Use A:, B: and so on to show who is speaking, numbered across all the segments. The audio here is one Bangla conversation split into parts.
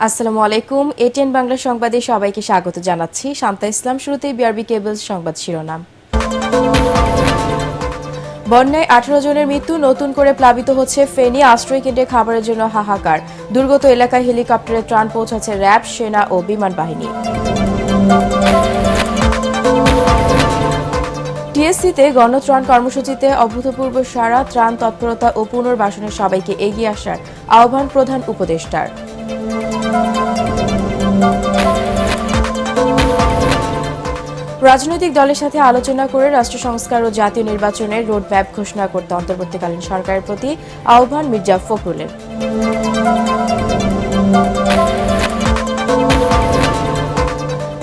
A: আসসালামু আলাইকুম। এটিএন বাংলা সংবাদে সবাইকে স্বাগত জানাচ্ছি। শান্তা ইসলাম। শুরুতেই বিআরবি কেবলস সংবাদ শিরোনাম। বন্যায় 18 জনের মৃত্যু, নতুন করে প্লাবিত হচ্ছে ফেনী। আশ্রয় কেন্দ্রে খাবারের জন্য হাহাকার। দুর্গত এলাকায় হেলিকপ্টারে ত্রাণ পৌঁছাচ্ছে র্যাব, সেনা ও বিমান বাহিনী। টিএসসিতে গণত্রাণ কর্মসূচিতে অভূতপূর্ব সাড়া, ত্রাণ তৎপরতা ও পুনর্বাসনে সবাইকে এগিয়ে আসার আহ্বান প্রধান উপদেষ্টার। রাজনৈতিক দলের সাথে আলোচনা করে রাষ্ট্র সংস্কার ও জাতীয় নির্বাচনের রোডম্যাপ ঘোষণা করতে অন্তর্বর্তীকালীন সরকারের প্রতি আহ্বান মির্জা ফখরুলের।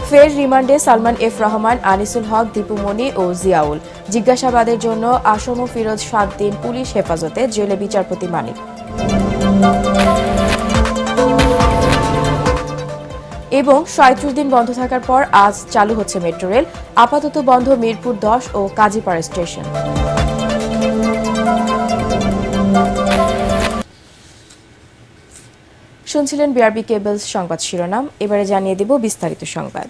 A: ফের রিমান্ডে সালমান এফ রহমান, আনিসুল হক, দীপু মনি ও জিয়াউল। জিজ্ঞাসাবাদের জন্য আসম ফিরোজ 7 দিন পুলিশ হেফাজতে, জেলে বিচারপতি মানিক। এবং 37 দিন বন্ধ থাকার পর আজ চালু হচ্ছে মেট্রো রেল। আপাতত বন্ধ মিরপুর 10 ও কাজীপাড়া স্টেশন। শুনছিলেন বিআরবি কেবলস সংবাদ শিরোনাম। এবারে জানিয়ে দেব বিস্তারিত সংবাদ।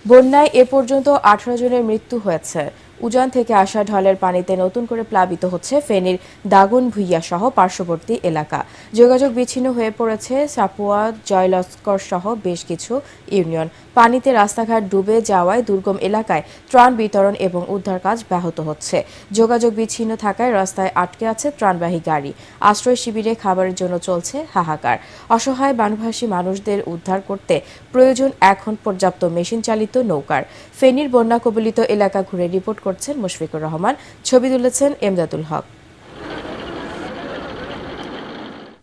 A: বন্যায় এ পর্যন্ত 18 জনের মৃত্যু হয়েছে। উজান থেকে আসা ঢলের পানিতে নতুন করে প্লাবিত হচ্ছে ফেনীর দাগনভূঞা সহ পার্শ্ববর্তী এলাকা। যোগাযোগ বিচ্ছিন্ন হয়ে পড়েছে সাপুয়া, জয়লস্কর সহ বেশ কিছু ইউনিয়ন। পানিতে রাস্তাঘাট ডুবে যাওয়ায় দুর্গম এলাকায় ত্রাণ বিতরণ এবং উদ্ধার কাজ ব্যাহত হচ্ছে। যোগাযোগ বিচ্ছিন্ন থাকায় রাস্তায় আটকে আছে ত্রাণবাহী গাড়ি। আশ্রয় শিবিরে খাবারের জন্য চলছে হাহাকার। অসহায় বানভাসী মানুষদের উদ্ধার করতে প্রয়োজন এখন পর্যাপ্ত মেশিন চালিত নৌকার। ফেনীর বন্যা কবলিত এলাকা ঘুরে রিপোর্ট করছেন মুশফিকুর রহমান, ছবি তুলেছেন এমদাদুল হক।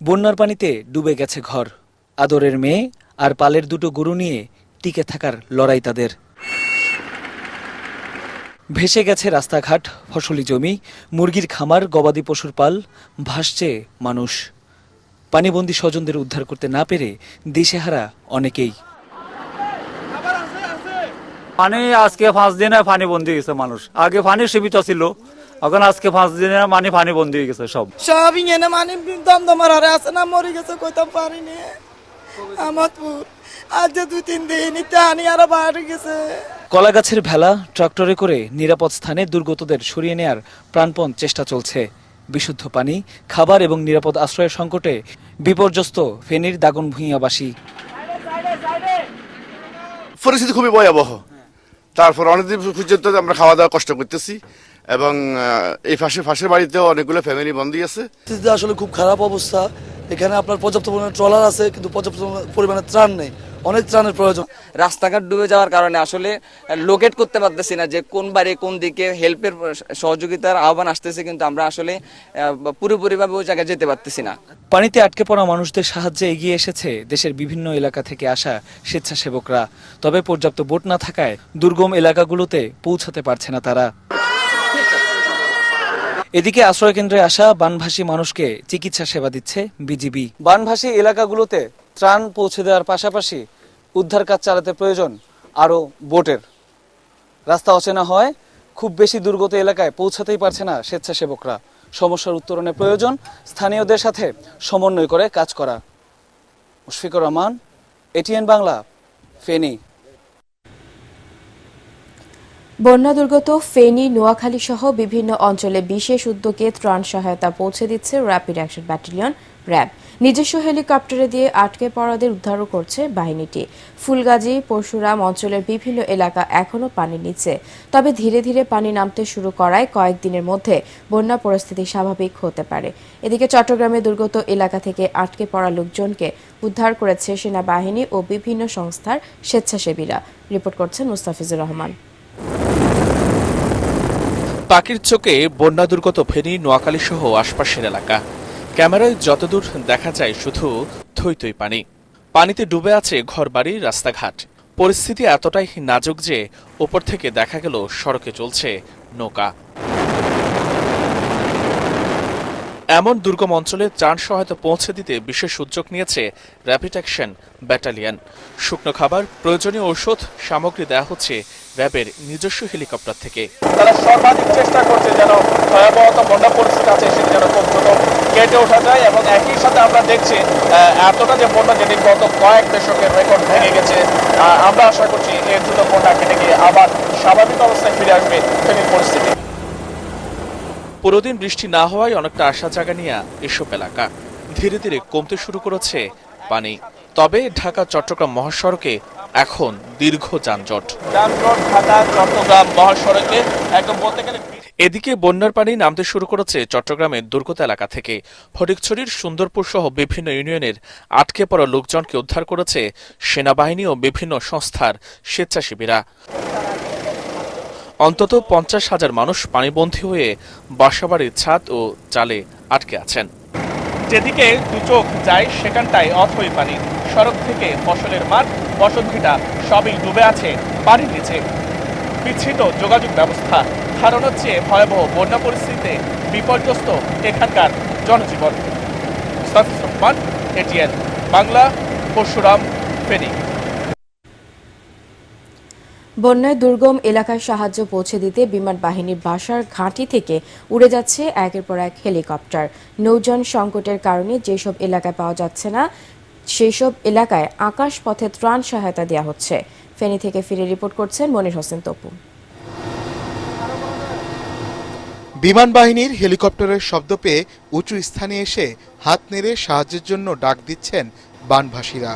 B: বন্যার পানিতে ডুবে গেছে ঘর। আদরের মেয়ে আর পালের দুটো গরু নিয়ে টিকে থাকার লড়াই তাদের। ভেসে গেছে রাস্তাঘাট, ফসলি জমি, মুরগির খামার, গবাদি পশুর পাল। ভাসছে মানুষ। পানিবন্দী স্বজনদের উদ্ধার করতে না পেরে দিশেহারা অনেকেই।
C: পানি আজকে 5 দিনে পানি বন্দি গেছে মানুষ। আগে পানির সুবিধা ছিল, এখন আজকে 5 দিনে পানি বন্দি হয়ে গেছে সব
D: ইংনে মানে দমদমার হারে আছে না, মরে গেছে কইতে পারিনি। আমাদপুর আজ 2-3 দিন ইত্যানি আরো বাইরে গেছে।
B: কলাগাছের ভেলা ট্রাক্টরে করে নিরাপদ স্থানে দুর্গতদের সরিয়ে নেয়ার প্রাণপণ চেষ্টা চলছে। বিশুদ্ধ পানি, খাবার এবং নিরাপদ আশ্রয়ের সংকটে বিপর্যস্ত ফেনীর দাগনভূঞাবাসী।
E: পরিস্থিতি খুবই ভয়াবহ। তারপর অনেকদিন পর্যন্ত আমরা খাওয়া দাওয়া কষ্ট করতেছি এবং এই পাশের বাড়িতেও অনেকগুলো ফ্যামিলি বন্দী আছে।
F: আসলে খুব খারাপ অবস্থা। এখানে আপনার পর্যাপ্ত পরিমাণে ট্রলার আছে, কিন্তু পর্যাপ্ত পরিমাণে ত্রাণ নেই। অনেক ত্রাণের প্রয়োজন।
G: রাস্তাঘাট ডুবে যাওয়ার কারণে আসলে লোকেট করতে পারতেছি না যে কোন বাড়ি কোন দিকে হেল্পের সহযোগিতার আহ্বান আসতেছে, কিন্তু আমরা আসলে পুরোপুরিভাবে ওই জায়গায় যেতে পারতেছি না।
B: পানিতে আটকে পড়া মানুষদের সাহায্যে এগিয়ে এসেছে দেশের বিভিন্ন এলাকা থেকে আসা স্বেচ্ছাসেবকরা। তবে পর্যাপ্ত বোট না থাকায় দুর্গম এলাকাগুলোতে পৌঁছাতে পারছে না তারা। এদিকে আশ্রয় কেন্দ্রে আসা বানভাসী মানুষকে চিকিৎসা সেবা দিচ্ছে বিজিবি। বানভাসী এলাকাগুলোতে ত্রাণ পৌঁছে দেওয়ার পাশাপাশি উদ্ধার কাজ চালাতে প্রয়োজন আরও বোটের। রাস্তা অচেনা হয়, খুব বেশি দুর্গত এলাকায় পৌঁছাতেই পারছে না স্বেচ্ছাসেবকরা। সমস্যার উত্তরণে প্রয়োজন স্থানীয়দের সাথে সমন্বয় করে কাজ করা। মুশফিকুর রহমান, এটিএন বাংলা, ফেনী।
A: বন্যা দুর্গত ফেনী, নোয়াখালী সহ বিভিন্ন অঞ্চলে বিশেষ উদ্যোগে ত্রাণ সহায়তা পৌঁছে দিচ্ছে র্যাপিড অ্যাকশন ব্যাটালিয়ন র্যাব। নিজস্ব হেলিকপ্টারে দিয়ে আটকে পড়াদের উদ্ধারও করছে বাহিনীটি। ফুলগাজী, পরশুরাম অঞ্চলের বিভিন্ন এলাকা এখনও পানির নিচে। তবে ধীরে ধীরে পানি নামতে শুরু করায় কয়েকদিনের মধ্যে বন্যা পরিস্থিতি স্বাভাবিক হতে পারে। এদিকে চট্টগ্রামে দুর্গত এলাকা থেকে আটকে পড়া লোকজনকে উদ্ধার করেছে সেনাবাহিনী ও বিভিন্ন সংস্থার স্বেচ্ছাসেবীরা। রিপোর্ট করছেন মুস্তাফিজুর রহমান।
H: পাখির চোখে বন্যা দুর্গত ফেনী, নোয়াখালী সহ আশপাশের এলাকা। ক্যামেরায় যতদূর দেখা যায় শুধু থই থই পানি। পানিতে ডুবে আছে ঘরবাড়ি, রাস্তাঘাট। পরিস্থিতি এতটাই নাজুক যে ওপর থেকে দেখা গেল সড়কে চলছে নৌকা। এমন দুর্গম অঞ্চলে ত্রাণ সহায়তা পৌঁছে দিতে বিশেষ উদ্যোগ নিয়েছে র্যাপিড অ্যাকশন ব্যাটালিয়ন। শুকনো খাবার, প্রয়োজনীয় ঔষধ সামগ্রী দেওয়া হচ্ছে র্যাবের নিজস্ব হেলিকপ্টার থেকে।
B: তারা সর্বাধিক চেষ্টা করছে যেন ভয়াবহত বন্যা পরিস্থিতি আছে সেটি যেন খুব দ্রুত কেটে ওঠা যায়, এবং একই সাথে আমরা দেখছি এতটা যে বন্যা যেটি গত কয়েক দশকের রেকর্ড ভেঙে গেছে, আমরা আশা করছি এর দ্রুত বন্যা কেটে গিয়ে আবার স্বাভাবিক অবস্থায় ফিরে আসবে ফেনীর পরিস্থিতি।
H: পুরোদিন বৃষ্টি না হওয়ায় অনেকটা আশা জাগানিয়া এসব এলাকা। ধীরে ধীরে কমতে শুরু করেছে পানি, তবে ঢাকা চট্টগ্রাম মহাসড়কে এখন দীর্ঘ যানজট।
B: ঢাকা চট্টগ্রাম মহাসড়কে একদম বলতে গেলে
H: এদিকে বন্যার পানি নামতে শুরু করেছে চট্টগ্রামের দুর্গত এলাকা থেকে। ফটিকছড়ির সুন্দরপুর সহ বিভিন্ন ইউনিয়নের আটকে পড়া লোকজনকে উদ্ধার করেছে সেনাবাহিনী ও বিভিন্ন সংস্থার স্বেচ্ছাসেবীরা। অন্তত 50,000 মানুষ পানিবন্দী হয়ে বাসাবাড়ির ছাদ ও চালে আটকে আছেন। যেদিকে দু চোখ যায় সেখানটায় অথই পানি। সড়ক থেকে ফসলের মাঠ, বসতভিটা সবই ডুবে আছে পানির নিচে। বিচ্ছিন্ন যোগাযোগ ব্যবস্থা, কারণ হচ্ছে ভয়াবহ বন্যা পরিস্থিতিতে বিপর্যস্ত এখানকার জনজীবন। মুস্তাফিজ রহমান, এটিএন বাংলা, পরশুরাম, ফেনী।
A: বন্যায় দুর্গম এলাকায় সাহায্য পৌঁছে দিতে বিমান বাহিনীর বাসার ঘাঁটি থেকে উড়ে যাচ্ছে একের পর এক হেলিকপ্টার। নৌযান সংকটের কারণে যেসব এলাকায় পাওয়া যাচ্ছে না সেই সব এলাকায় আকাশ পথে ত্রাণ সহায়তা দেওয়া হচ্ছে। ফেনী থেকে ফিরে রিপোর্ট করছেন মনির হোসেন তপু।
I: বিমান বাহিনীর হেলিকপ্টারের শব্দ পেয়ে উঁচু স্থানে এসে হাত নেড়ে সাহায্যের জন্য ডাক দিচ্ছেন বানভাসীরা।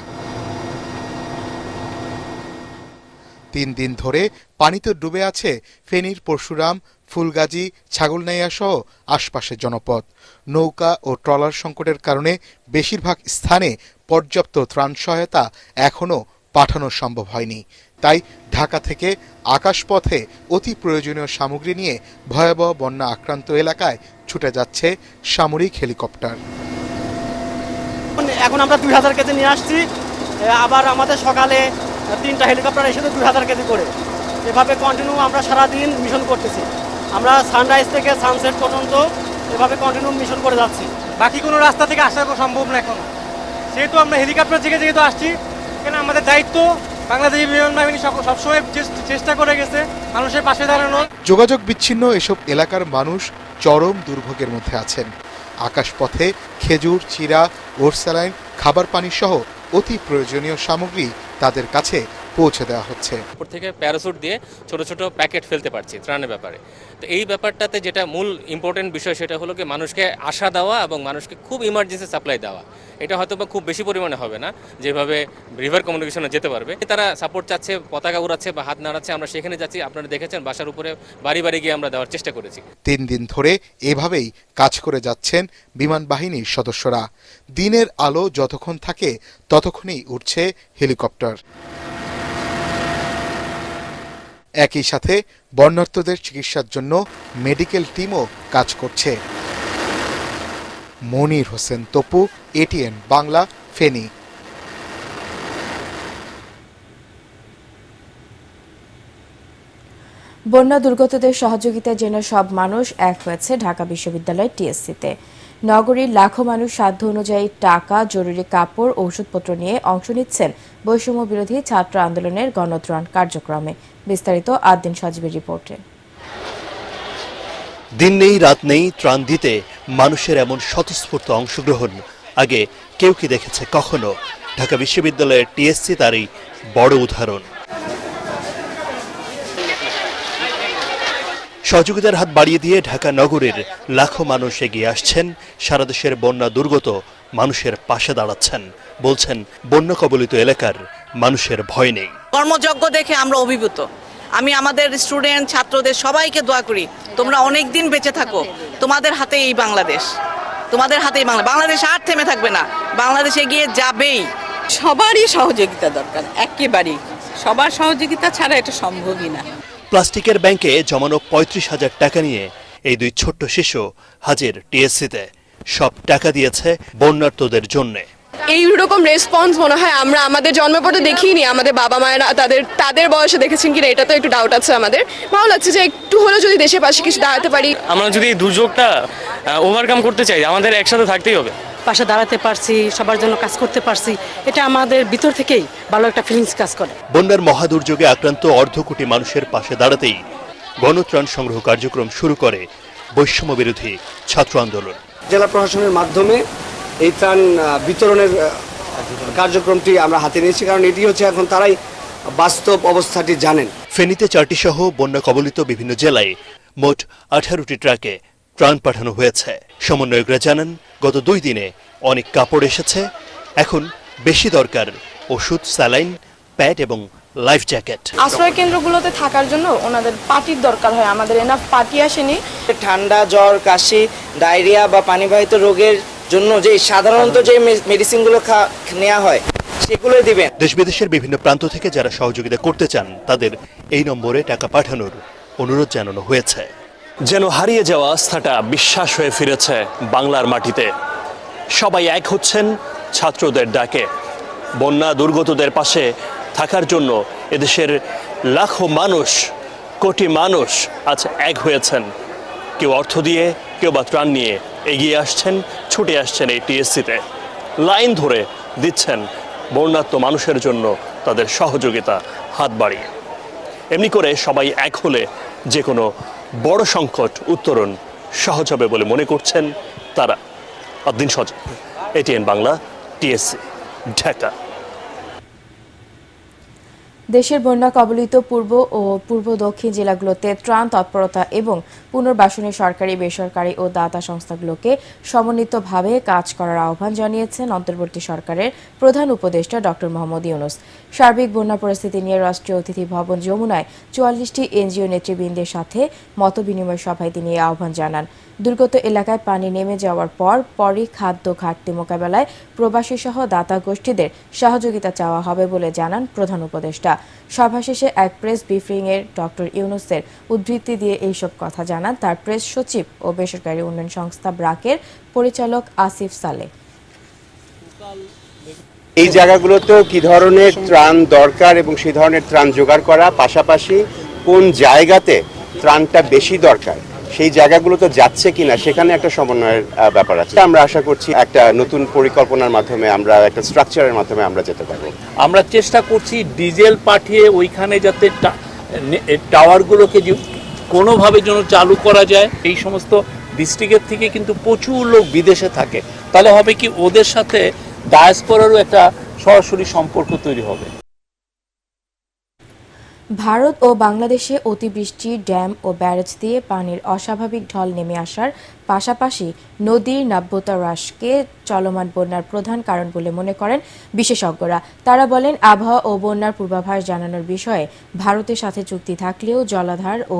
I: 3 দিন ধরে পানিতে ডুবে আছে ফেনীর পরশুরাম, ফুলগাজী, ছাগলনাইয়া সহ আশপাশের জনপদ। নৌকা ও ট্রলার সংকটের কারণে বেশিরভাগ স্থানে পর্যাপ্ত ত্রাণ সহায়তা এখনও পাঠানো সম্ভব হয়নি। তাই ঢাকা থেকে আকাশপথে অতি প্রয়োজনীয় সামগ্রী নিয়ে ভয়াবহ বন্যা আক্রান্ত এলাকায় ছুটে যাচ্ছে সামরিক হেলিকপ্টার।
J: এখন আমরা 2000 কেজি নিয়ে আসছি, আবার আমাদের সকালে 3টা হেলিকপ্টার এসে 2000 কেজি করে, এভাবে কন্টিনিউ আমরা সারাদিন মিশন করতেছি। আমরা সানরাইজ থেকে সানসেট পর্যন্ত এভাবে কন্টিনিউ মিশন করে যাচ্ছি। বাকি কোনো রাস্তা থেকে আসা সম্ভব না এখন, সেহেতু আমরা হেলিকপ্টার থেকে যেহেতু আসছি, এখানে আমাদের দায়িত্ব বাংলাদেশ বিমান বাহিনী সবসময় চেষ্টা করে গেছে মানুষের পাশে দাঁড়ানো।
I: যোগাযোগ বিচ্ছিন্ন এসব এলাকার মানুষ চরম দুর্ভোগের মধ্যে আছেন। আকাশপথে খেজুর, চিরা, ওট স্যালাইন, খাবার পানি সহ অতি প্রয়োজনীয় সামগ্রী তাদের কাছে পৌঁছে দেওয়া হচ্ছে।
K: উপর থেকে প্যারাসুট দিয়ে ছোট ছোট প্যাকেট ফেলতে পারছি ত্রাণের ব্যাপারে। তো এই ব্যাপারটাতে যেটা মূল ইম্পর্টেন্ট বিষয় সেটা হলো কি মানুষকে আশা দেওয়া এবং মানুষকে খুব ইমার্জেন্সি সাপ্লাই দেওয়া। এটা হয়তো বা খুব বেশি পরিমাণে হবে না, যেভাবে রিভার কমিউনিকেশনে যেতে পারবে। তারা সাপোর্ট চাচ্ছে, পতাকা উড়াচ্ছে বা হাত নাড়াচ্ছে, আমরা সেখানে যাচ্ছি। আপনারা দেখেছেন বাসার উপরে বাড়ি বাড়ি গিয়ে আমরা দেওয়ার চেষ্টা করেছি।
I: 3 দিন ধরে এভাবেই কাজ করে যাচ্ছেন বিমান বাহিনীর সদস্যরা। দিনের আলো যতক্ষণ থাকে ততক্ষণই উঠছে হেলিকপ্টার। একই সাথে বন্যার্তদের চিকিৎসার জন্য মেডিকেল টিমও কাজ করছে। মনির হোসেন তপু, এটিএন বাংলা, ফেনী।
A: বন্যা দুর্গতদের সহযোগিতার জন্য সব মানুষ এক হয়েছে ঢাকা বিশ্ববিদ্যালয়ের টিএসসিতে। নগরীর লাখো মানুষ সাধ্য অনুযায়ী টাকা, জরুরি কাপড়, ঔষধপত্র নিয়ে অংশ নিচ্ছেন বৈষম্য বিরোধী ছাত্র আন্দোলনের গণত্রাণ কার্যক্রমে। বিস্তারিত আদ্দিন সজীবের রিপোর্টে।
L: দিন নেই রাত নেই ত্রাণ দিতে মানুষের এমন স্বতঃস্ফূর্ত অংশগ্রহণ আগে কেউ কি দেখেছে কখনো? ঢাকা বিশ্ববিদ্যালয়ের টিএসসি তারই বড় উদাহরণ। সহযোগিতার হাত বাড়িয়ে দিয়ে ঢাকা নগরের লাখো মানুষ এগিয়ে আসছেন, সারা দেশের বন্যা দুর্গত মানুষের পাশে দাঁড়াচ্ছেন। বলছেন বন্যা কবলিত এলাকার মানুষের ভয় নেই।
M: কর্মযজ্ঞ দেখে আমরা অভিভূত। আমি আমাদের স্টুডেন্ট ছাত্রদের সবাইকে দোয়া করি, তোমরা অনেক দিন বেঁচে থাকো, তোমাদের হাতে এই বাংলাদেশ, তোমাদের হাতেই বাংলাদেশ আর থেমে থাকবে না, বাংলাদেশ এগিয়ে যাবেই।
N: সবারই সহযোগিতা দরকার, একেবারেই সবার সহযোগিতা ছাড়া এটা সম্ভবই না।
L: প্লাস্টিকের ব্যাংকে জমানো 35,000 টাকা নিয়ে এই দুই ছোট্ট শিশু হাজির টিএসসিতে। সব টাকা দিয়েছে বন্যার্তদের জন্য।
O: এইরকম রেসপন্স মনে হয় আমরা আমাদের জন্মের পর তো দেখিনি, আমাদের বাবা মায়েরা তাদের বয়সে দেখেছেন কিনা এটা তো একটু ডাউট আছে আমাদের। ভালো লাগছে যে একটু হলেও যদি দেশের পাশে কিছু দাঁড়াতে পারি।
K: আমরা যদি দুর্যোগটা ওভারকাম করতে চাই আমাদের একসাথে থাকতেই হবে।
P: পাশে দাঁড়াতে পারছি, সবার জন্য কাজ করতে পারছি, এটা আমাদের ভিতর থেকেই ভালো একটা ফিলিংস কাজ করে।
L: বন্যার মহাদুর্যোগে আক্রান্ত অর্ধকোটি মানুষের পাশে দাঁড়াতেই গণত্রাণ সংগ্রহ কার্যক্রম শুরু করে বৈষম্য বিরোধী ছাত্র আন্দোলন।
Q: জেলা প্রশাসনের মাধ্যমে এই ত্রাণ বিতরণের কার্যক্রমটি আমরা হাতে নিয়েছি, কারণ এটি হচ্ছে এখন তারাই বাস্তব অবস্থাটি জানেন।
L: ফেনীতে 4টি সহ বন্যা কবলিত বিভিন্ন জেলায় মোট 18টি ট্রাকে ত্রাণ পাঠানো হয়েছে। সমন্বয়করা জানান, গত 2 দিনে অনেক কাপড় এসেছে, এখন বেশি দরকার ওষুধ, স্যালাইন, প্যাড এবং লাইফ জ্যাকেট।
O: আশ্রয় কেন্দ্রগুলোতে থাকার জন্য ওনাদের পার্টির দরকার হয়, আমাদের এনাফ পার্টি আসেনি।
R: ঠান্ডা, জ্বর, কাশি, ডায়রিয়া বা পানিবাহিত রোগের জন্য যে সাধারণত যে মেডিসিনগুলো নেওয়া হয় সেগুলোই দিবেন।
L: দেশ বিদেশের বিভিন্ন প্রান্ত থেকে যারা সহযোগিতা করতে চান তাদের এই নম্বরে টাকা পাঠানোর অনুরোধ জানানো হয়েছে। যেন হারিয়ে যাওয়া আস্থাটা বিশ্বাস হয়ে ফিরেছে বাংলার মাটিতে। সবাই এক হচ্ছেন ছাত্রদের ডাকে। বন্যা দুর্গতদের পাশে থাকার জন্য এদেশের লাখো মানুষ, কোটি মানুষ আজ এক হয়েছেন। কেউ অর্থ দিয়ে, কেউ বা ত্রাণ নিয়ে এগিয়ে আসছেন, ছুটে আসছেন এই টিএসসিতে। লাইন ধরে দিচ্ছেন বন্যার্ত মানুষের জন্য তাদের সহযোগিতা হাত বাড়িয়ে। এমনি করে সবাই এক হলে যে কোনো বড় সংকট উত্তরণ সহজ হবে বলে মনে করছেন তারা। আদ্দিন সজীব, এটিএন বাংলা, টিএসসি, ঢাকা।
A: দেশের বন্যা কবলিত পূর্ব ও পূর্ব দক্ষিণ জেলাগুলোতে ত্রাণ তৎপরতা এবং পুনর্বাসনে সরকারি, বেসরকারি ও দাতা সংস্থাগুলোকে সমন্বিতভাবে কাজ করার আহ্বান জানিয়েছেন অন্তর্বর্তী সরকারের প্রধান উপদেষ্টা ডক্টর মোহাম্মদ ইউনূস। সার্বিক বন্যা পরিস্থিতি নিয়ে রাষ্ট্রীয় অতিথি ভবন যমুনায় 44টি এনজিও নেতৃবৃন্দের সাথে মতবিনিময় সভায় তিনি এই আহ্বান জানান। দুর্গত এলাকায় পানি নেমে যাওয়ার পরই খাদ্য ঘাটতি মোকাবেলায় প্রবাসী সহ দাতা গোষ্ঠীদের সহযোগিতা চাওয়া হবে বলে জানান প্রধান উপদেষ্টা। সভা শেষে এক প্রেস ব্রিফিংয়ে ডক্টর ইউনূসের উদ্ধৃতি দিয়ে এইসব কথা জানান তার প্রেস সচিব ও বেসরকারি উন্নয়ন সংস্থা ব্রাকের পরিচালক আসিফ সালেহ।
S: এই জায়গাগুলোতেও কি ধরনের ত্রাণ দরকার এবং সেই ধরনের ত্রাণ জোগাড় করা, পাশাপাশি কোন জায়গাতে ত্রাণটা বেশি দরকার সেই জায়গাগুলো তো যাচ্ছে কিনা সেখানে একটা সমন্বয়ের ব্যাপার আছে। আমরা আশা করছি একটা নতুন পরিকল্পনার মাধ্যমে, আমরা একটা স্ট্রাকচারের মাধ্যমে আমরা যেতে পারবো।
T: আমরা চেষ্টা করছি ডিজেল পাঠিয়ে ওইখানে যাতে টাওয়ারগুলোকে কোনোভাবে যেন চালু করা যায়। এই সমস্ত ডিস্ট্রিক্টের থেকে কিন্তু প্রচুর লোক বিদেশে থাকে, তাহলে হবে কি ওদের সাথে ডায়াসপোরারও একটা সরাসরি সম্পর্ক তৈরি হবে।
A: ভারত ও বাংলাদেশে অতিবৃষ্টি, ড্যাম ও ব্যারেজ দিয়ে পানির অস্বাভাবিক ঢল নেমে আসার পাশাপাশি নদীর নাব্যতা হ্রাসকে চলমান বন্যার প্রধান কারণ বলে মনে করেন বিশেষজ্ঞরা। তারা বলেন, আবহাওয়া ও বন্যার পূর্বাভাস জানানোর বিষয়ে ভারতের সাথে চুক্তি থাকলেও জলাধার ও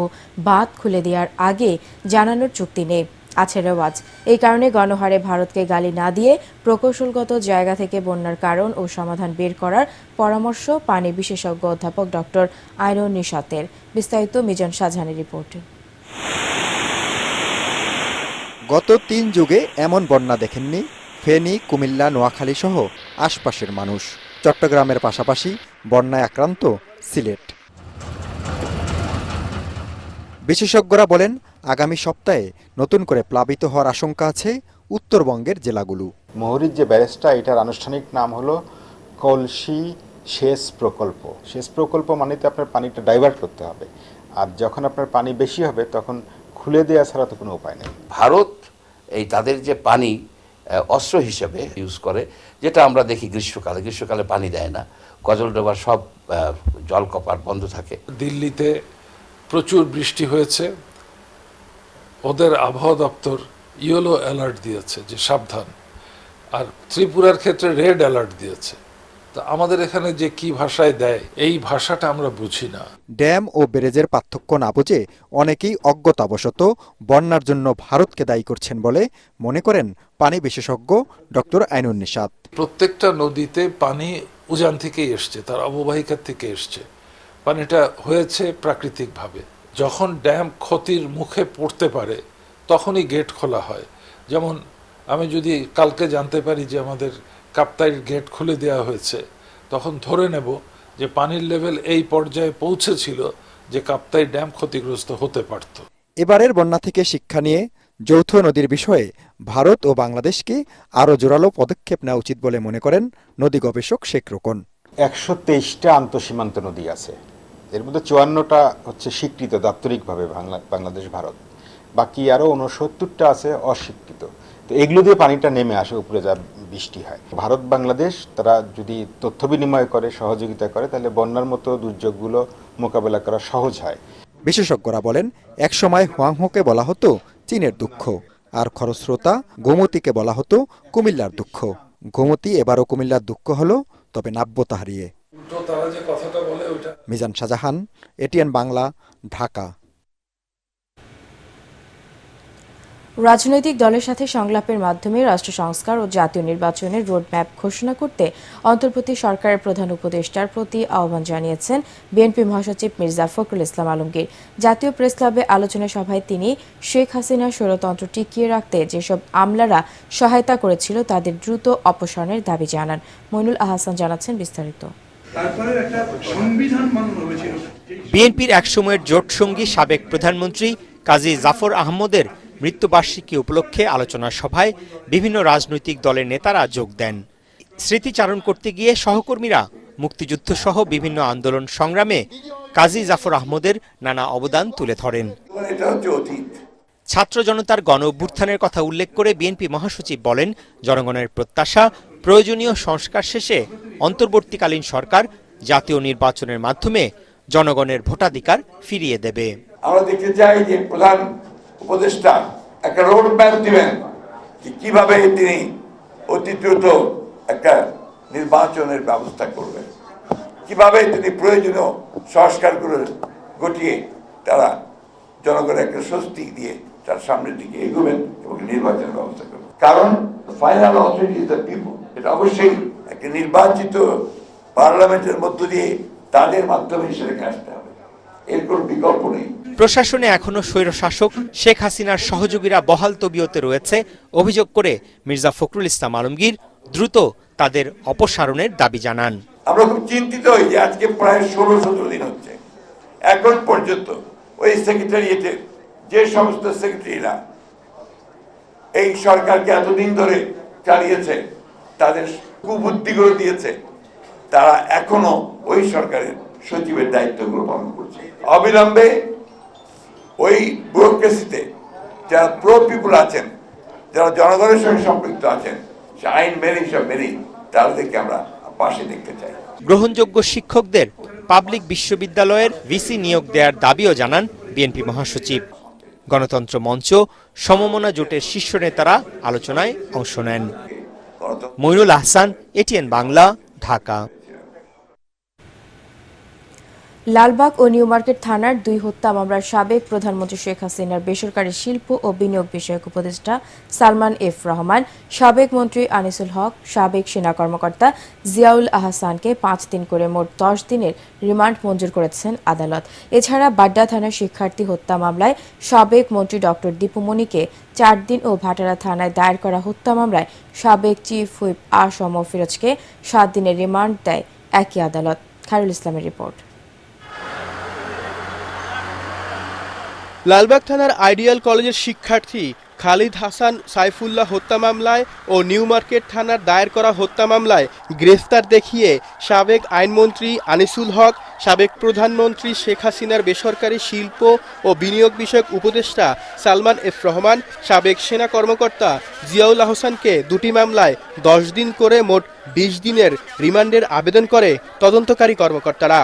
A: বাঁধ খুলে দেওয়ার আগে জানানোর চুক্তি নেই, আছে রেওয়াজ। এই কারণে গণহারে ভারতকে গালি না দিয়ে প্রকৌশলগত জায়গা থেকে বন্যার কারণ ও সমাধান বের করার পরামর্শ পানি বিশেষজ্ঞ অধ্যাপক ডক্টর আইনুন নিশাতের। বিস্তারিত মিজান শাহজাহানের রিপোর্টে।
U: গত 3 যুগে এমন বন্যা দেখেননি ফেনী, কুমিল্লা, নোয়াখালী সহ আশপাশের মানুষ। চট্টগ্রামের পাশাপাশি বন্যায় আক্রান্ত সিলেট। বিশেষজ্ঞরা বলেন, আগামী সপ্তাহে নতুন করে প্লাবিত হওয়ার আশঙ্কা আছে উত্তরবঙ্গের জেলাগুলো।
V: মহুরীর যে ব্যারেজটা, এটার আনুষ্ঠানিক নাম হলো কলসি সেচ প্রকল্প। সেচ প্রকল্প মানে তো আপনার পানিটা ডাইভার্ট করতে হবে, আর যখন আপনার পানি বেশি হবে তখন খুলে দেওয়া ছাড়া তো কোনো উপায় নেই।
W: ভারত এই তাদের যে পানি অস্ত্র হিসেবে ইউজ করে, যেটা আমরা দেখি গ্রীষ্মকালে পানি দেয় না, কজলডোবার সব জলকপাট বন্ধ থাকে।
X: দিল্লিতে প্রচুর বৃষ্টি হয়েছে, ওদের আবহাওয়া দপ্তর ইয়েলো অ্যালার্ট দিয়েছে যে সাবধান, আর ত্রিপুরার ক্ষেত্রে রেড অ্যালার্ট দিয়েছে। তা আমাদের এখানে যে কি ভাষায় দেয়, এই ভাষাটা আমরা বুঝি না।
U: ড্যাম ও ব্যারেজের পার্থক্য না বুঝে অনেকেই অজ্ঞতাবশত বন্যার জন্য ভারতকে দায়ী করছেন বলে মনে করেন পানি বিশেষজ্ঞ ডক্টর আইনুন নিশাত।
X: প্রত্যেকটা নদীতে পানি উজান থেকেই এসছে, তার অববাহিকার থেকে এসছে। পানিটা হয়েছে প্রাকৃতিকভাবে। যখন ড্যাম ক্ষতির মুখে পড়তে পারে তখনই গেট খোলা হয়। যেমন আমি যদি কালকে জানতে পারি যে আমাদের কাপ্তাইয়ের গেট খুলে দেওয়া হয়েছে, তখন ধরে নেব যে পানির লেভেল এই পর্যায়ে পৌঁছেছিল যে কাপ্তাই ড্যাম ক্ষতিগ্রস্ত হতে পারত।
U: এবারের বন্যা থেকে শিক্ষা নিয়ে যৌথ নদীর বিষয়ে ভারত ও বাংলাদেশকে আরও জোরালো পদক্ষেপ নেওয়া উচিত বলে মনে করেন নদী গবেষক শেখ রোকন।
V: 123টা আন্তঃসীমান্ত নদী আছে, এর মধ্যে 54টা হচ্ছে স্বীকৃত দাপ্তরিকভাবে বাংলাদেশ ভারত, বাকি আরও 69টা আছে অস্বীকৃত। তো এগুলো দিয়ে পানিটা নেমে আসে উপরে, যা বৃষ্টি হয়। ভারত বাংলাদেশ তারা যদি তথ্য বিনিময় করে, সহযোগিতা করে, তাহলে বন্যার মতো দুর্যোগগুলো মোকাবেলা করা সহজ হয়।
U: বিশেষজ্ঞরা বলেন একসময় হোয়াংহোকে বলা হতো চীনের দুঃখ, আর খরস্রোতা গোমতীকে বলা হতো কুমিল্লার দুঃখ। গোমতী এবারও কুমিল্লার দুঃখ হলো, তবে নাব্যতা হারিয়ে। মিজান শাহজাহান, এটিএন বাংলা, ঢাকা।
A: রাজনৈতিক দলের সাথে সংলাপের মাধ্যমে রাষ্ট্র সংস্কার ও জাতীয় নির্বাচনের রোডম্যাপ ঘোষণা করতে অন্তর্বর্তী সরকারের প্রধান উপদেষ্টার প্রতি আহ্বান জানিয়েছেন বিএনপি মহাসচিব মির্জা ফখরুল ইসলাম আলমগীর। জাতীয় প্রেস ক্লাবে আলোচনা সভায় তিনি শেখ হাসিনার স্বৈরতন্ত্র টিকিয়ে রাখতে যেসব আমলারা সহায়তা করেছিল তাদের দ্রুত অপসারণের দাবি জানান। মইনুল আহসান জানাচ্ছেন বিস্তারিত।
C: বিএনপির একসময়ের জোটসঙ্গী সাবেক প্রধানমন্ত্রী কাজী জাফর আহমদের মৃত্যুবার্ষিকী উপলক্ষে আলোচনা সভায় বিভিন্ন রাজনৈতিক দলের নেতারা যোগ দেন। স্মৃতিচারণ করতে গিয়ে সহকর্মীরা মুক্তিযুদ্ধ সহ বিভিন্ন আন্দোলন সংগ্রামে কাজী জাফর আহমদের নানা অবদান তুলে ধরেন। ছাত্র জনতার গণ অভ্যুত্থানের কথা উল্লেখ করে বিএনপি মহাসচিব বলেন, জনগণের প্রত্যাশা প্রয়োজনীয় সংস্কার শেষে অন্তর্বর্তীকালীন সরকার জাতীয় নির্বাচনের মাধ্যমে জনগণের ভোটাধিকার ফিরিয়ে দেবে।
D: আমরা দেখতে চাই যে প্রধান উপদেষ্টা একটা রোড ম্যাপ দিবেন যে কিভাবে তিনি অতি দ্রুত একটা নির্বাচনের ব্যবস্থা করবেন, কিভাবে তিনি প্রয়োজনীয় সংস্কারগুলো ঘটিয়ে তারা জনগণের একটা স্বস্তি দিয়ে তার সামনের দিকে এগোবেন এবং নির্বাচনের ব্যবস্থা করবেন। কারণ final authority is the people. এটা অবশ্যই একটা নির্বাচিত পার্লামেন্টের মধ্য দিয়ে তাদের মাধ্যমে সেটাকে আসতে হবে, এর কোনো বিকল্প নেই।
C: প্রশাসনে এখনো স্বৈরশাসক শেখ হাসিনার সহযোগীরা বহাল তবিয়তে রয়েছে অভিযোগ করে মির্জা ফখরুল ইসলাম আলমগীর দ্রুত তাদের অপসারণের দাবি জানান।
D: আমরা খুব চিন্তিত হই যে আজকে প্রায় 16-17 দিন হচ্ছে, এখন পর্যন্ত ওই সেক্রেটারিয়েটের যে সমস্ত সেক্রেটারিরা এই সরকারকে এতদিন ধরে চালিয়েছে, তাদের কুবুদ্ধিগুলো দিয়েছে, তারা এখনো ওই সরকারের সচিবের দায়িত্বগুলো পালন করছে। অবিলম্বে ওই ব্যুরোক্রেসিতে যারা প্রো পিপুল আছেন, যারা জনগণের সঙ্গে সম্পৃক্ত আছেন, সে আইন মেনেই সব মেনেই তাদেরকে আমরা পাশে দেখতে চাই।
C: গ্রহণযোগ্য শিক্ষকদের পাবলিক বিশ্ববিদ্যালয়ের ভিসি নিয়োগ দেওয়ার দাবিও জানান বিএনপি মহাসচিব। গণতন্ত্র মঞ্চ, সমমনা জোটের শীর্ষ নেতারা আলোচনায় অংশ নেন। মইনুল আহসান, এটিএন বাংলা, ঢাকা।
A: লালবাগ ও নিউ মার্কেট থানার 2 হত্যা মামলার সাবেক প্রধানমন্ত্রী শেখ হাসিনার বেসরকারি শিল্প ও বিনিয়োগ বিষয়ক উপদেষ্টা সালমান এফ রহমান, সাবেক মন্ত্রী আনিসুল হক, সাবেক সেনা কর্মকর্তা জিয়াউল আহসানকে 5 দিন করে মোট 10 দিনের রিমান্ড মঞ্জুর করেছেন আদালত। এছাড়া বাড্ডা থানার শিক্ষার্থী হত্যা মামলায় সাবেক মন্ত্রী ডক্টর দীপুমণিকে 4 দিন ও ভাটারা থানায় দায়ের করা হত্যা মামলায় সাবেক চিফ হুইপ আসম ফিরোজকে 7 দিনের রিমান্ড দেয় একই আদালত। খায়রুল ইসলামের রিপোর্ট।
E: লালবাগ থানার আইডিয়াল কলেজের শিক্ষার্থী খালিদ হাসান সাইফুল্লাহ হত্যা মামলায় ও নিউ মার্কেট থানার দায়ের করা হত্যা মামলায় গ্রেফতার দেখিয়ে সাবেক আইনমন্ত্রী আনিসুল হক, সাবেক প্রধানমন্ত্রী শেখ হাসিনার বেসরকারি শিল্প ও বিনিয়োগ বিষয়ক উপদেষ্টা সালমান এফ রহমান, সাবেক সেনা কর্মকর্তা জিয়াউল আহসানকে 2টি মামলায় 10 দিন করে মোট 20 দিনের রিমান্ডের আবেদন করে তদন্তকারী কর্মকর্তারা।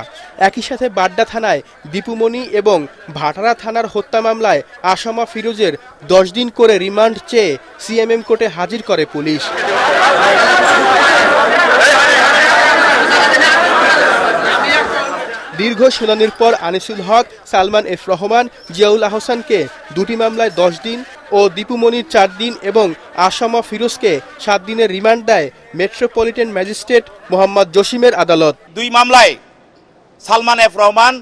E: একই সাথে বাড্ডা থানায় দীপুমণি এবং ভাটারা থানার হত্যা মামলায় আসামা ফিরোজের 10 দিন করে রিমান্ড চেয়ে সিএমএম কোর্টে হাজির করে পুলিশ। দীর্ঘ শুনানির পর আনিসুল হক, সালমান এফ রহমান, জিয়াউল আহসানকে 2টি মামলায় 10 দিন ও দীপুমণির 4 দিন এবং আসামা ফিরোজকে 7 দিনের রিমান্ড দেয় মেট্রোপলিটন ম্যাজিস্ট্রেট মোহাম্মদ জসিমের আদালত।
F: 2 মামলায় সালমান এফ রহমান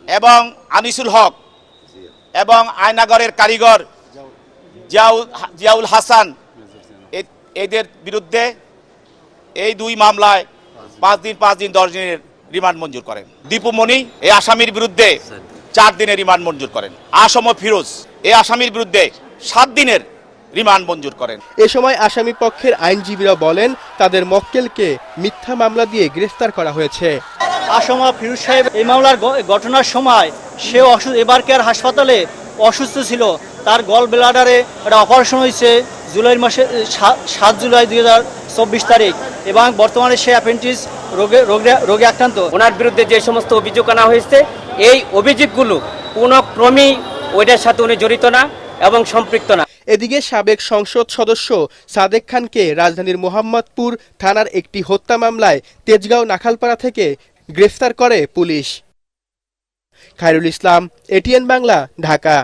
F: এবং আনিসুল হক এবং আয়নাগরের কারিগর জিয়াউল হাসান এদের বিরুদ্ধে এই 2 মামলায় 5 দিন 10 দিনের রিমান্ড মঞ্জুর করেন। দীপুমণি এই আসামির বিরুদ্ধে 4 দিনের রিমান্ড মঞ্জুর করেন। আসম ফিরোজ এই আসামির বিরুদ্ধে 7 দিনের রিমান্ড মঞ্জুর করেন।
E: এ সময় আসামি পক্ষের আইনজীবীরা বলেন তাদের মক্কেলকে মিথ্যা মামলা দিয়ে গ্রেফতার করা হয়েছে।
B: আসামা ফিরোজ সাহেব এই মামলার ঘটনার সময় সে এবারকার হাসপাতালে অসুস্থ ছিল। তার গল ব্লাডারে একটা অপারেশন হয়েছে জুলাই মাসে 7 জুলাই 2024 তারিখ, এবং বর্তমানে সে অ্যাপেন্ডিক্স রোগে আক্রান্ত।
G: ওনার বিরুদ্ধে যে সমস্ত অভিযোগ আনা হয়েছে, এই অভিযোগগুলো কোনো ক্রমেই ওইটার সাথে উনি জড়িত না এবং সম্পৃক্ত না।
E: এদিকে সাবেক সংসদ সদস্য সাদেক খানকে রাজধানীর মোহাম্মদপুর থানার একটি হত্যা মামলায় তেজগাঁও নাখালপাড়া থেকে গ্রেফতার করে পুলিশ। খায়রুল ইসলাম, এটিএন বাংলা, ঢাকা।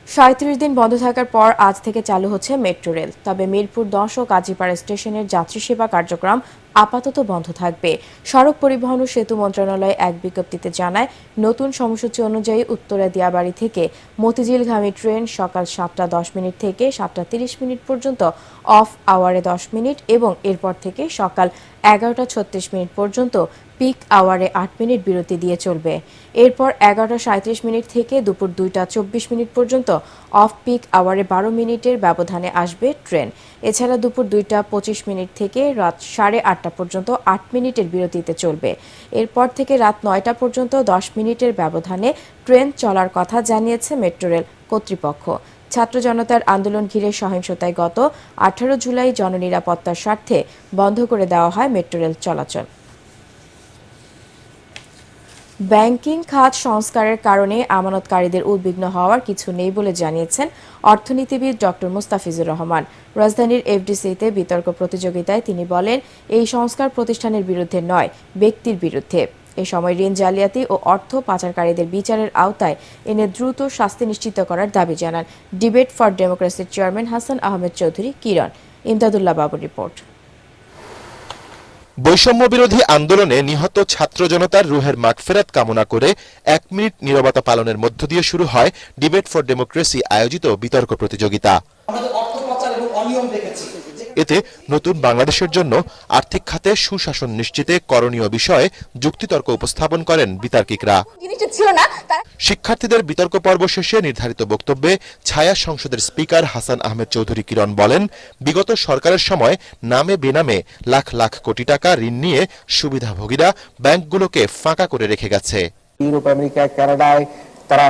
A: 37 দিন বন্ধ থাকার পর আজ থেকে চালু হচ্ছে মেট্রো রেল। তবে মিরপুর 10 ও কাজীপাড়া স্টেশনের যাত্রী সেবা কার্যক্রম আপাতত বন্ধ থাকবে। সড়ক পরিবহন ও সেতু মন্ত্রণালয় এক বিজ্ঞপ্তিতে জানায়, নতুন সময়সূচি অনুযায়ী উত্তরা দিয়াবাড়ি থেকে মতিঝিলগামী ট্রেন সকাল 7:10 থেকে 7:30 পর্যন্ত অফ আওয়ারে 10 মিনিট এবং এরপর থেকে সকাল 11:36 পর্যন্ত পিক আওয়ারে 8 মিনিট বিরতি দিয়ে চলবে। এরপর 11:37 থেকে দুপুর 2:24 পর্যন্ত অফ পিক আওয়ারে 12 মিনিটের ব্যবধানে আসবে ট্রেন। এছাড়া দুপুর 2:25 থেকে রাত 8:30 পর্যন্ত 8 মিনিটের বিরতিতে চলবে। এরপর থেকে রাত 9টা পর্যন্ত 10 মিনিটের ব্যবধানে ট্রেন চলার কথা জানিয়েছে মেট্রো রেল কর্তৃপক্ষ। ছাত্র জনতার আন্দোলন ঘিরে সহিংসতায় গত 18 জুলাই জননিরাপত্তার স্বার্থে বন্ধ করে দেওয়া হয় মেট্রো রেল চলাচল। ব্যাংকিং খাত সংস্কারের কারণে আমানতকারীদের উদ্বিগ্ন হওয়ার কিছু নেই বলে জানিয়েছেন অর্থনীতিবিদ ডক্টর মুস্তাফিজুর রহমান। রাজধানীর এফডিসিতে বিতর্ক প্রতিযোগিতায় তিনি বলেন, এই সংস্কার প্রতিষ্ঠানের বিরুদ্ধে নয়, ব্যক্তির বিরুদ্ধে। এ সময় ঋণ জালিয়াতি ও অর্থ পাচারকারীদের বিচারের আওতায় এনে দ্রুত শাস্তি নিশ্চিত করার দাবি জানান ডিবেট ফর ডেমোক্রেসির চেয়ারম্যান হাসান আহমেদ চৌধুরী কিরণ। ইমদাদুল্লাহ বাবুর রিপোর্ট।
H: বৈষম্য বিরোধী আন্দোলনে নিহত ছাত্র জনতার রুহের মাগফিরাত কামনা করে 1 মিনিট নীরবতা পালনের মধ্য দিয়ে শুরু হয় ডিবেট ফর ডেমোক্রেসি আয়োজিত বিতর্ক প্রতিযোগিতা। এতে নতুন বাংলাদেশের জন্য আর্থিক খাতে সুশাসন নিশ্চিতে করণীয় বিষয়ে যুক্তিতর্ক উপস্থাপন করেন বিতার্কিকরা। শিক্ষার্থীদের বিতর্ক পর্ব শেষে নির্ধারিত বক্তব্যে ছায়া সংসদের স্পিকার হাসান আহমেদ চৌধুরী কিরণ বলেন, বিগত সরকারের সময় নামে বেনামে লাখ লাখ কোটি টাকা ঋণ নিয়ে সুবিধাভোগীরা ব্যাংকগুলোকে ফাঁকা করে রেখে গেছে।
J: ইউরোপ, আমেরিকা, কানাডায় তারা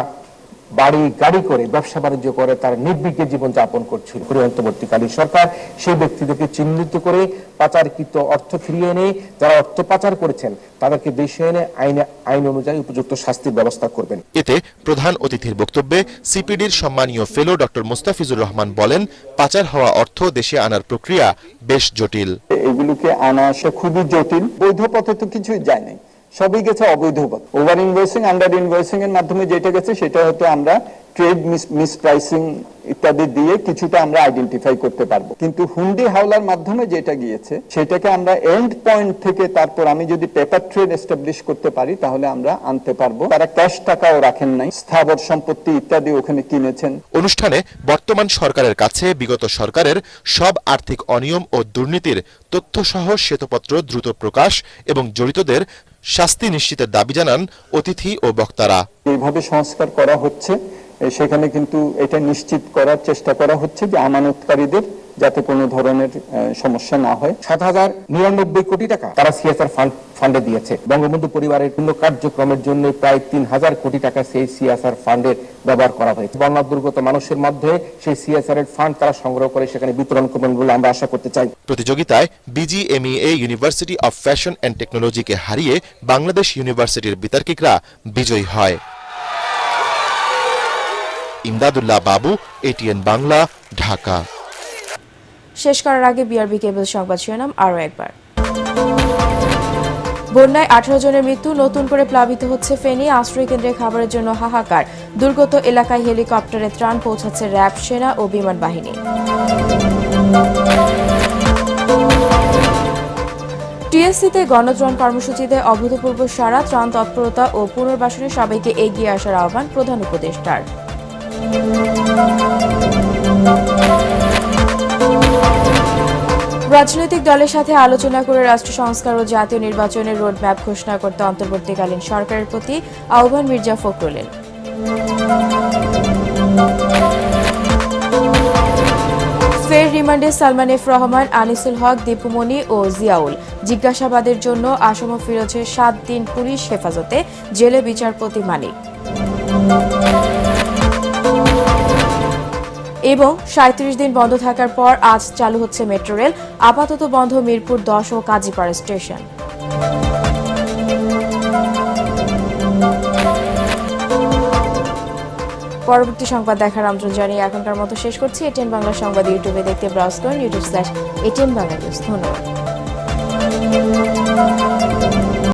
J: বাড়ি গাড়ি করে ব্যবসা বাণিজ্য করে তার নির্বিঘ্নে জীবন যাপন করছিল। অন্তর্বর্তীকালীন সরকার সেই ব্যক্তিদেরকে চিহ্নিত করে পাচারকৃত অর্থ ফিরিয়ে এনে যারা অর্থ পাচার করেছেন তাদেরকে দেশে এনে আইন অনুযায়ী উপযুক্ত শাস্তির ব্যবস্থা করবেন।
H: এতে প্রধান অতিথির বক্তব্যে সিপিডির সম্মানীয় ফেলো ডক্টর মুস্তাফিজুর রহমান বলেন, পাচার হওয়া অর্থ দেশে আনার প্রক্রিয়া বেশ জটিল।
J: এগুলোকে আনা আসা খুবই জটিল। বৈধ পথে তো কিছুই যায় নাই, সবই গেছে অবৈধ পথ। ওভার ইনভয়েসিং, আন্ডার ইনভয়েসিং এর মাধ্যমে যেটা গেছে সেটা হয়তো আমরা ট্রেড মিসপ্রাইসিং ইত্যাদি দিয়ে কিছুটা আমরা আইডেন্টিফাই করতে পারবো, কিন্তু হুন্ডি হাওলার মাধ্যমে যেটা গিয়েছে সেটাকে আমরা এন্ড পয়েন্ট থেকে তারপর আমি যদি পেপার ট্রেড এস্টাবলিশ করতে পারি তাহলে আমরা আনতে পারবো। তারা ক্যাশ টাকাও রাখেন নাই, স্থাবর সম্পত্তি ইত্যাদি ওখানে কিনেছেন।
H: অনুষ্ঠানে বর্তমান সরকারের কাছে বিগত সরকারের সব আর্থিক অনিয়ম ও দুর্নীতির তথ্যসহ শ্বেতপত্র দ্রুত প্রকাশ এবং জড়িতদের শাস্তি নিশ্চিতের দাবি জানান অতিথি ও বক্তারা।
J: এইভাবে সংস্কার করা হচ্ছে, সেখানে কিন্তু এটা নিশ্চিত করার চেষ্টা করা হচ্ছে যে আমানতকারীদের যাতে কোনো ধরনের সমস্যা না হয়। 7,099 কোটি টাকা তারা সিএসআর ফান্ডে দিয়েছে। বঙ্গবন্ধু পরিবারের বিভিন্ন কার্যক্রমের জন্য প্রায় 3,000 কোটি টাকা সেই সিএসআর ফান্ডের ব্যবহার করা হয়েছে। বন্যা দুর্গত মানুষের মধ্যে সেই সিএসআর এর ফান্ড তারা সংগ্রহ করে সেখানে বিতরণ করবেন বলে আমরা আশা করতে চাই।
H: প্রতিযোগিতায় BGMEA university of fashion and টেকনোলজিকে হারিয়ে বাংলাদেশ ইউনিভার্সিটির বিতর্কিকরা বিজয়ী হয়। ইমদাদুল্লাহ বাবু, এটিএন বাংলা, ঢাকা।
A: শেষ করার আগে বিআরবি কেবল সংবাদ শিরোনাম আরও একবার। বন্যায় 18 জনের মৃত্যু, নতুন করে প্লাবিত হচ্ছে ফেনী। আশ্রয় কেন্দ্রে খাবারের জন্য হাহাকার। দুর্গত এলাকায় হেলিকপ্টারে ত্রাণ পৌঁছাচ্ছে র্যাব, সেনা ও বিমান বাহিনী। টিএসসিতে গণত্রাণ কর্মসূচিতে অভূতপূর্ব সাড়া, ত্রাণ তৎপরতা ও পুনর্বাসনে সবাইকে এগিয়ে আসার আহ্বান প্রধান উপদেষ্টার। রাজনৈতিক দলের সাথে আলোচনা করে রাষ্ট্র সংস্কার ও জাতীয় নির্বাচনের রোডম্যাপ ঘোষণা করতে অন্তর্বর্তীকালীন সরকারের প্রতি আহ্বান মির্জা ফখরুলের। রিমান্ডে সালমান এফ রহমান, আনিসুল হক, দীপুমণি ও জিয়াউল। জিজ্ঞাসাবাদের জন্য আসাম ফিরেছে 7 দিন পুলিশ হেফাজতে, জেলে বিচারপতি মানিক। এবং 37 দিন বন্ধ থাকার পর আজ চালু হচ্ছে মেট্রো রেল। আপাতত বন্ধ মিরপুর 10 ও কাজীপাড়া স্টেশন। পরবর্তী সংবাদ দেখার আমন্ত্রণ জানিয়ে এখনকার মতো শেষ করছি। এটিএন বাংলা সংবাদ ইউটিউবে দেখতে ব্রাউজ করুন youtube/ATN Bangla News। ধন্যবাদ।